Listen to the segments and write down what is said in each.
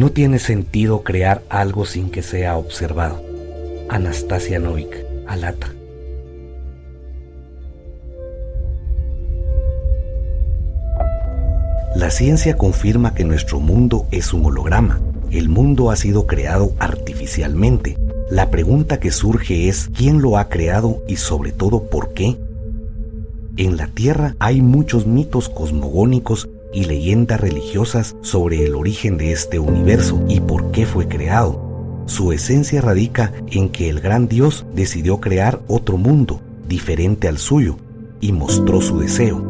No tiene sentido crear algo sin que sea observado. Anastasia Novik, Alata. La ciencia confirma que nuestro mundo es un holograma. El mundo ha sido creado artificialmente. La pregunta que surge es ¿quién lo ha creado y sobre todo por qué? En la Tierra hay muchos mitos cosmogónicos y leyendas religiosas sobre el origen de este universo y por qué fue creado. Su esencia radica en que el gran Dios decidió crear otro mundo, diferente al suyo, y mostró su deseo.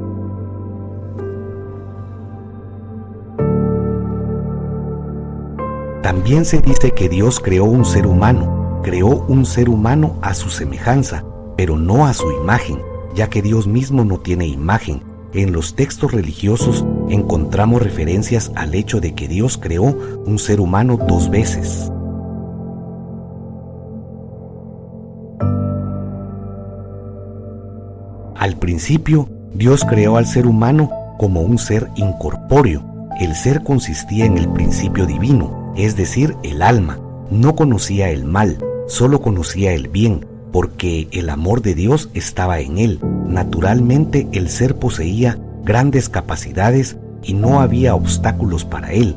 También se dice que Dios creó un ser humano a su semejanza, pero no a su imagen, ya que Dios mismo no tiene imagen. En los textos religiosos encontramos referencias al hecho de que Dios creó un ser humano 2 veces. Al principio, Dios creó al ser humano como un ser incorpóreo. El ser consistía en el principio divino, es decir, el alma. No conocía el mal, solo conocía el bien, porque el amor de Dios estaba en él. Naturalmente, el ser poseía grandes capacidades y no había obstáculos para él.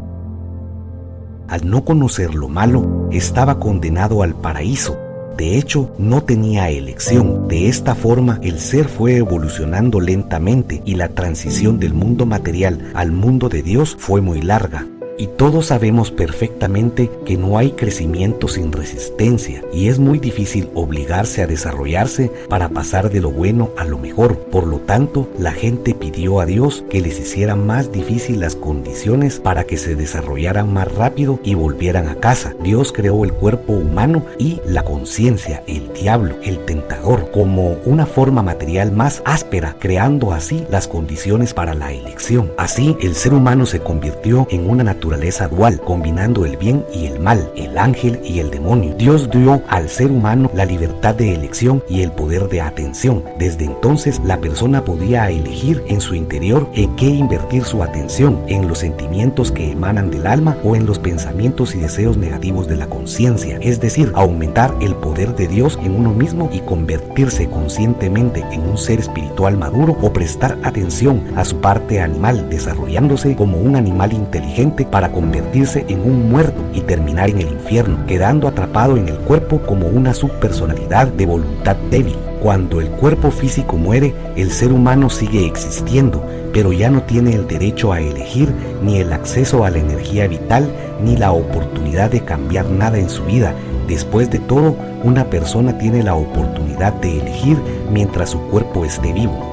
Al no conocer lo malo, estaba condenado al paraíso. De hecho, no tenía elección. De esta forma, el ser fue evolucionando lentamente y la transición del mundo material al mundo de Dios fue muy larga. Y todos sabemos perfectamente que no hay crecimiento sin resistencia y es muy difícil obligarse a desarrollarse para pasar de lo bueno a lo mejor. Por lo tanto, la gente pidió a Dios que les hiciera más difícil las condiciones para que se desarrollaran más rápido y volvieran a casa. Dios creó el cuerpo humano y la conciencia, el diablo, el tentador, como una forma material más áspera, creando así las condiciones para la elección. Así, el ser humano se convirtió en una naturaleza dual, combinando el bien y el mal, el ángel y el demonio. Dios dio al ser humano la libertad de elección y el poder de atención. Desde entonces, la persona podía elegir en su interior en qué invertir su atención, en los sentimientos que emanan del alma o en los pensamientos y deseos negativos de la conciencia, es decir, aumentar el poder de Dios en uno mismo y convertirse conscientemente en un ser espiritual maduro o prestar atención a su parte animal, desarrollándose como un animal inteligente para convertirse en un muerto y terminar en el infierno, quedando atrapado en el cuerpo como una subpersonalidad de voluntad débil. Cuando el cuerpo físico muere, el ser humano sigue existiendo, pero ya no tiene el derecho a elegir, ni el acceso a la energía vital, ni la oportunidad de cambiar nada en su vida. Después de todo, una persona tiene la oportunidad de elegir mientras su cuerpo esté vivo.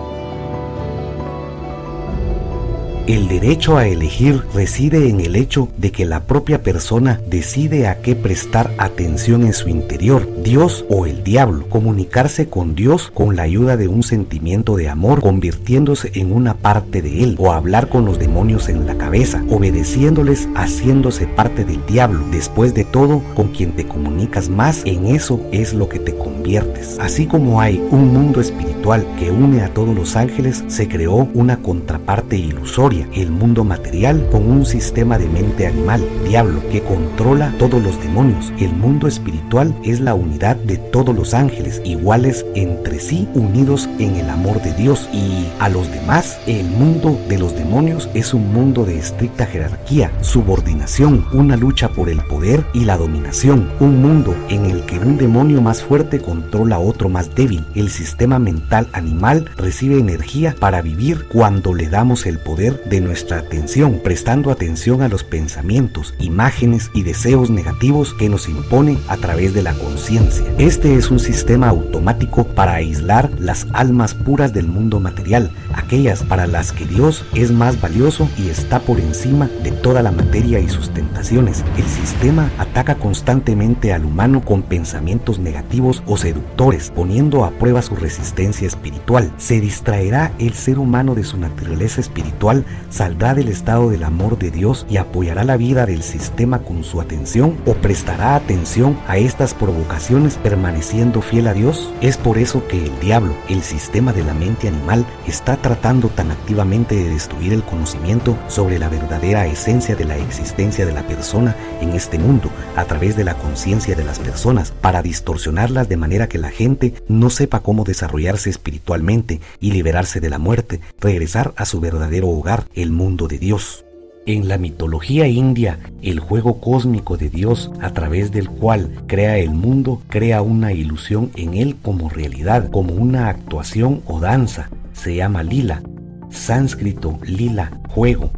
El derecho a elegir reside en el hecho de que la propia persona decide a qué prestar atención en su interior, Dios o el diablo, comunicarse con Dios con la ayuda de un sentimiento de amor, convirtiéndose en una parte de él, o hablar con los demonios en la cabeza, obedeciéndoles, haciéndose parte del diablo. Después de todo, con quien te comunicas más, en eso es lo que te conviertes. Así como hay un mundo espiritual que une a todos los ángeles, se creó una contraparte ilusoria, el mundo material, con un sistema de mente animal, diablo, que controla todos los demonios. El mundo espiritual es la unidad de todos los ángeles, iguales entre sí, unidos en el amor de Dios, y a los demás. El mundo de los demonios es un mundo de estricta jerarquía, subordinación, una lucha por el poder y la dominación, un mundo en el que un demonio más fuerte controla a otro más débil. El sistema mental animal recibe energía para vivir cuando le damos el poder de nuestra atención, prestando atención a los pensamientos, imágenes y deseos negativos que nos impone a través de la conciencia. Este es un sistema automático para aislar las almas puras del mundo material, aquellas para las que Dios es más valioso y está por encima de toda la materia y sus tentaciones. El sistema ataca constantemente al humano con pensamientos negativos o seductores, poniendo a prueba su resistencia espiritual. Se distraerá el ser humano de su naturaleza espiritual saldrá del estado del amor de Dios y apoyará la vida del sistema con su atención, o prestará atención a estas provocaciones permaneciendo fiel a Dios. Es por eso que el diablo, el sistema de la mente animal, está tratando tan activamente de destruir el conocimiento sobre la verdadera esencia de la existencia de la persona en este mundo a través de la conciencia de las personas, para distorsionarlas de manera que la gente no sepa cómo desarrollarse espiritualmente y liberarse de la muerte, regresar a su verdadero hogar, el mundo de Dios. En la mitología india, el juego cósmico de Dios, a través del cual crea el mundo, crea una ilusión en él como realidad, como una actuación o danza. Se llama lila, sánscrito lila, juego.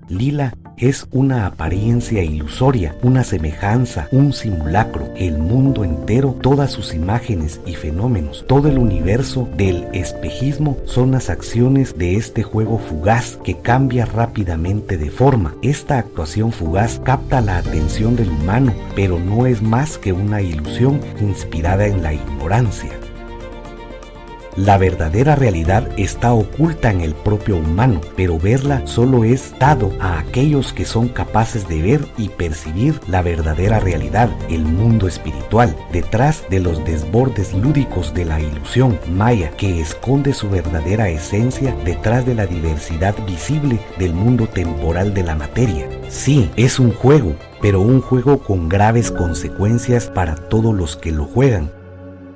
Lila es una apariencia ilusoria, una semejanza, un simulacro. El mundo entero, todas sus imágenes y fenómenos, todo el universo del espejismo son las acciones de este juego fugaz que cambia rápidamente de forma. Esta actuación fugaz capta la atención del humano, pero no es más que una ilusión inspirada en la ignorancia. La verdadera realidad está oculta en el propio humano, pero verla solo es dado a aquellos que son capaces de ver y percibir la verdadera realidad, el mundo espiritual, detrás de los desbordes lúdicos de la ilusión maya que esconde su verdadera esencia detrás de la diversidad visible del mundo temporal de la materia. Sí, es un juego, pero un juego con graves consecuencias para todos los que lo juegan,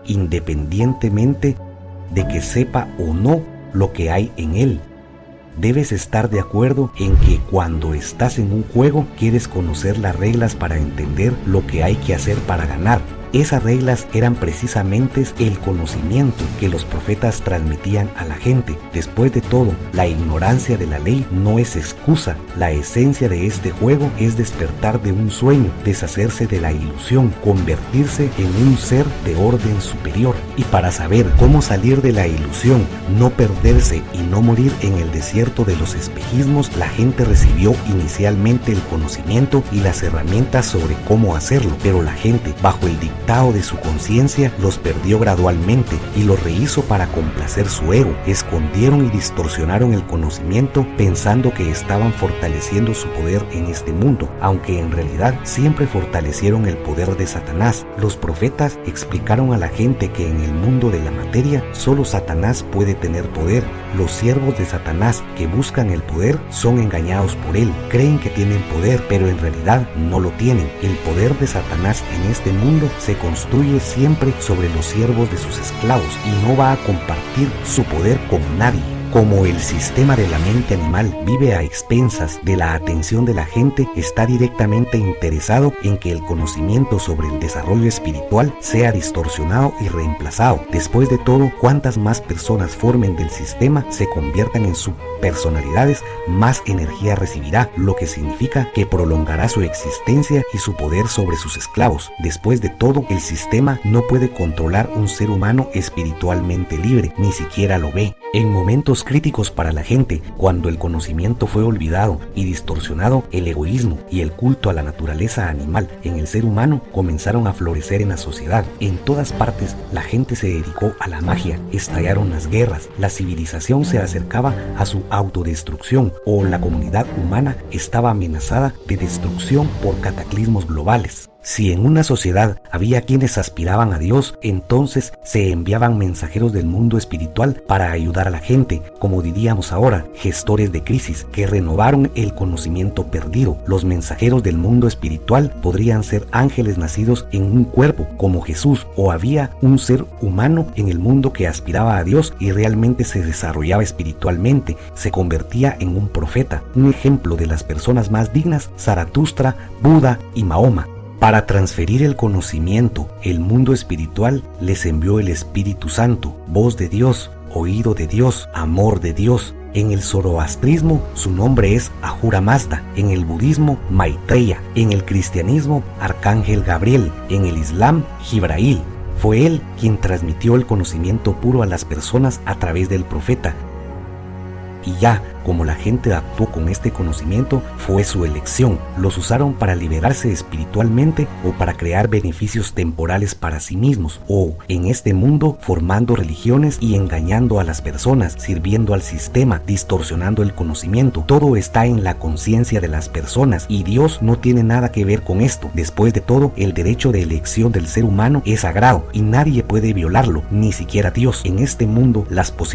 independientemente de que sepa o no lo que hay en él. Debes estar de acuerdo en que cuando estás en un juego quieres conocer las reglas para entender lo que hay que hacer para ganar. Esas reglas eran precisamente el conocimiento que los profetas transmitían a la gente. Después de todo, la ignorancia de la ley no es excusa. La esencia de este juego es despertar de un sueño, deshacerse de la ilusión, convertirse en un ser de orden superior. Y para saber cómo salir de la ilusión, no perderse y no morir en el desierto de los espejismos, la gente recibió inicialmente el conocimiento y las herramientas sobre cómo hacerlo, pero la gente, bajo el dictado de su conciencia, los perdió gradualmente y los rehizo para complacer su ego. Escondieron y distorsionaron el conocimiento pensando que estaban fortaleciendo su poder en este mundo, aunque en realidad siempre fortalecieron el poder de Satanás. Los profetas explicaron a la gente que en el mundo de la materia solo Satanás puede tener poder. Los siervos de Satanás que buscan el poder son engañados por él, creen que tienen poder, pero en realidad no lo tienen. El poder de Satanás en este mundo se construye siempre sobre los siervos de sus esclavos y no va a compartir su poder con nadie. Como el sistema de la mente animal vive a expensas de la atención de la gente, está directamente interesado en que el conocimiento sobre el desarrollo espiritual sea distorsionado y reemplazado. Después de todo, cuantas más personas formen del sistema se conviertan en sus personalidades, más energía recibirá, lo que significa que prolongará su existencia y su poder sobre sus esclavos. Después de todo, el sistema no puede controlar un ser humano espiritualmente libre, ni siquiera lo ve. En momentos críticos para la gente, cuando el conocimiento fue olvidado y distorsionado, el egoísmo y el culto a la naturaleza animal en el ser humano comenzaron a florecer en la sociedad. En todas partes, la gente se dedicó a la magia, estallaron las guerras, la civilización se acercaba a su autodestrucción, o la comunidad humana estaba amenazada de destrucción por cataclismos globales. Si en una sociedad había quienes aspiraban a Dios, entonces se enviaban mensajeros del mundo espiritual para ayudar a la gente, como diríamos ahora, gestores de crisis, que renovaron el conocimiento perdido. Los mensajeros del mundo espiritual podrían ser ángeles nacidos en un cuerpo, como Jesús, o había un ser humano en el mundo que aspiraba a Dios y realmente se desarrollaba espiritualmente, se convertía en un profeta. Un ejemplo de las personas más dignas, Zaratustra, Buda y Mahoma. Para transferir el conocimiento, el mundo espiritual les envió el Espíritu Santo, voz de Dios, oído de Dios, amor de Dios. En el zoroastrismo su nombre es Ahura Mazda, en el budismo Maitreya, en el cristianismo Arcángel Gabriel, en el islam Jibrail. Fue él quien transmitió el conocimiento puro a las personas a través del profeta. y ya, como la gente actuó con este conocimiento, fue su elección. Los usaron para liberarse espiritualmente o para crear beneficios temporales para sí mismos, o en este mundo formando religiones y engañando a las personas, sirviendo al sistema, distorsionando el conocimiento. Todo está en la conciencia de las personas y Dios no tiene nada que ver con esto. Después de todo, el derecho de elección del ser humano es sagrado y nadie puede violarlo, ni siquiera Dios. En este mundo, las posibilidades